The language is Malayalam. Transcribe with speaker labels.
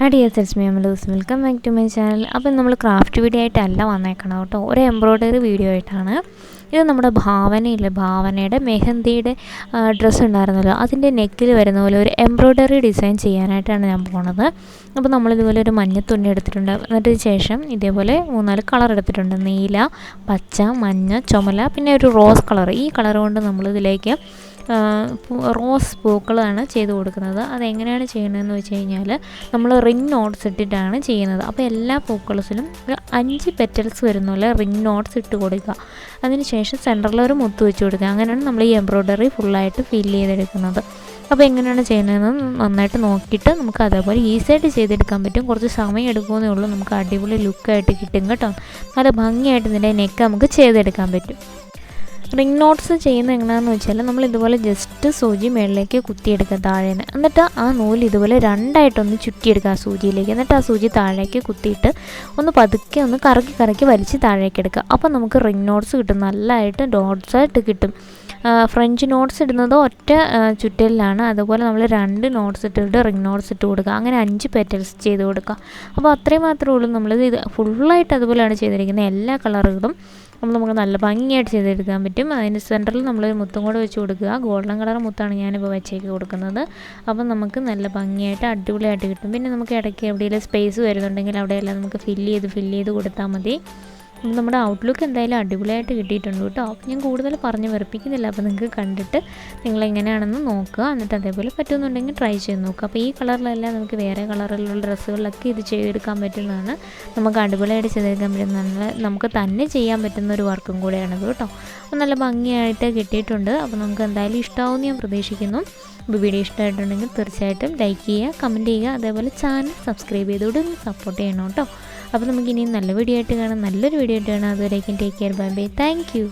Speaker 1: Hi dear, it's me Amaluz. Welcome back to my channel. അപ്പോൾ നമ്മൾ ക്രാഫ്റ്റ് വീഡിയോ ആയിട്ടല്ല വന്നേക്കണം കേട്ടോ. ഒരു എംബ്രോയിഡറി വീഡിയോ ആയിട്ടാണ്. ഇത് നമ്മുടെ ഭാവനയുടെ മെഹന്തിയുടെ ഡ്രസ്സ് ഉണ്ടായിരുന്നല്ലോ, അതിൻ്റെ നെക്കിൽ വരുന്ന പോലെ ഒരു എംബ്രോയിഡറി ഡിസൈൻ ചെയ്യാനായിട്ടാണ് ഞാൻ പോണത്. അപ്പോൾ നമ്മളിതുപോലെ ഒരു മഞ്ഞ തുണി എടുത്തിട്ടുണ്ട്. എന്നിട്ട് ശേഷം ഇതേപോലെ 3-4 കളർ എടുത്തിട്ടുണ്ട്. നീല, പച്ച, മഞ്ഞ, ചുമല, പിന്നെ ഒരു റോസ് കളർ. ഈ കളർ കൊണ്ട് നമ്മളിതിലേക്ക് റോസ് പൂക്കളാണ് ചെയ്ത് കൊടുക്കുന്നത്. അതെങ്ങനെയാണ് ചെയ്യുന്നതെന്ന് വെച്ച് കഴിഞ്ഞാൽ നമ്മൾ റിംഗ് നോട്ട്സ് ഇട്ടിട്ടാണ് ചെയ്യുന്നത്. അപ്പോൾ എല്ലാ പൂക്കളസിലും ഒരു 5 പെറ്റൽസ് വരുന്ന പോലെ റിംഗ് നോട്ട്സ് ഇട്ട് കൊടുക്കുക. അതിന് ശേഷം സെൻറ്ററിൽ ഒരു മുത്ത് വെച്ച് കൊടുക്കുക. അങ്ങനെയാണ് നമ്മൾ ഈ എംബ്രോയിഡറി ഫുള്ളായിട്ട് ഫില്ല് ചെയ്തെടുക്കുന്നത്. അപ്പോൾ എങ്ങനെയാണ് ചെയ്യുന്നതെന്ന് നന്നായിട്ട് നോക്കിയിട്ട് നമുക്ക് അതേപോലെ ഈസിയായിട്ട് ചെയ്തെടുക്കാൻ പറ്റും. കുറച്ച് സമയം എടുക്കുമെന്നേ ഉള്ളൂ. നമുക്ക് അടിപൊളി ലുക്കായിട്ട് കിട്ടും കേട്ടോ. നല്ല ഭംഗിയായിട്ട് ഇതിൻ്റെ നെക്ക് നമുക്ക് ചെയ്തെടുക്കാൻ പറ്റും. റിംഗ് നോട്ട്സ് ചെയ്യുന്നത് എങ്ങനെയാണെന്ന് വെച്ചാൽ നമ്മൾ ഇതുപോലെ ജസ്റ്റ് സൂചി മുകളിലേക്ക് കുത്തിയെടുക്കുക താഴേന്ന്. എന്നിട്ട് ആ നൂല് ഇതുപോലെ രണ്ടായിട്ടൊന്ന് ചുറ്റിയെടുക്കുക ആ സൂചിയിലേക്ക്. എന്നിട്ട് ആ സൂചി താഴേക്ക് കുത്തിയിട്ട് ഒന്ന് പതുക്കെ ഒന്ന് കറക്കി വലിച്ച് താഴേക്ക് എടുക്കുക. അപ്പോൾ നമുക്ക് റിംഗ് നോട്ട്സ് കിട്ടും. നല്ലതായിട്ട് ഡോട്ട്സായിട്ട് കിട്ടും. ഫ്രഞ്ച് നോട്ട്സ് ഇടുന്നത് ഒറ്റ ചുറ്റലിലാണ്. അതുപോലെ നമ്മൾ 2 നോട്ട്സ് ഇട്ടിട്ട് റിംഗ് നോട്ട്സ് ഇട്ട് കൊടുക്കുക. അങ്ങനെ 5 പെറ്റൽസ് ചെയ്ത് കൊടുക്കുക. അപ്പോൾ അത്രയും മാത്രമേ ഉള്ളൂ. നമ്മളിത് ഫുള്ളായിട്ട് അതുപോലെയാണ് ചെയ്തിരിക്കുന്നത്. എല്ലാ കളറുകളും അപ്പോൾ നമുക്ക് നല്ല ഭംഗിയായിട്ട് ചെയ്തെടുക്കാൻ പറ്റും. അതിന് സെൻറ്ററിൽ നമ്മളൊരു മുത്തും കൂടെ വെച്ച് കൊടുക്കുക. ഗോൾഡൻ കളർ മുത്താണ് ഞാനിപ്പോൾ വെച്ചേക്ക് കൊടുക്കുന്നത്. അപ്പം നമുക്ക് നല്ല ഭംഗിയായിട്ട് അടിപൊളിയായിട്ട് കിട്ടും. പിന്നെ നമുക്ക് ഇടയ്ക്ക് എവിടെയെങ്കിലും സ്പേസ് വരുന്നുണ്ടെങ്കിൽ അവിടെയെല്ലാം നമുക്ക് ഫില്ല് ചെയ്ത് കൊടുത്താൽ മതി. നമ്മുടെ ഔട്ട്ലുക്ക് എന്തായാലും അടിപൊളിയായിട്ട് കിട്ടിയിട്ടുണ്ട് കേട്ടോ. അപ്പോൾ ഞാൻ കൂടുതൽ പറഞ്ഞ് വെറുപ്പിക്കുന്നില്ല. അപ്പോൾ നിങ്ങൾക്ക് കണ്ടിട്ട് നിങ്ങളെങ്ങനെയാണെന്ന് നോക്കുക. എന്നിട്ട് അതേപോലെ പറ്റുമെന്നുണ്ടെങ്കിൽ ട്രൈ ചെയ്ത് നോക്കുക. അപ്പോൾ ഈ കളറിലല്ല, നമുക്ക് വേറെ കളറിലുള്ള ഡ്രസ്സുകളിലൊക്കെ ഇത് ചെയ്തെടുക്കാൻ പറ്റുന്നതാണ്. നമുക്ക് അടിപൊളിയായിട്ട് ചെയ്തെടുക്കാൻ പറ്റുന്നതാണ്. നമുക്ക് തന്നെ ചെയ്യാൻ പറ്റുന്ന ഒരു വർക്കും കൂടെയാണത് കേട്ടോ. അപ്പോൾ നല്ല ഭംഗിയായിട്ട് കിട്ടിയിട്ടുണ്ട്. അപ്പോൾ നമുക്ക് എന്തായാലും ഇഷ്ടമാവുമെന്ന് ഞാൻ പ്രതീക്ഷിക്കുന്നു. അപ്പോൾ വീഡിയോ ഇഷ്ടമായിട്ടുണ്ടെങ്കിൽ തീർച്ചയായിട്ടും ലൈക്ക് ചെയ്യുക, കമൻറ്റ് ചെയ്യുക. അതേപോലെ ചാനൽ സബ്സ്ക്രൈബ് ചെയ്തുകൊണ്ട് സപ്പോർട്ട് ചെയ്യണം കേട്ടോ. അപ്പോൾ നമുക്കിനി നല്ലൊരു വീഡിയോ ആയിട്ട് കാണാം. അതുവരേക്കും take care, bye bye, thank you.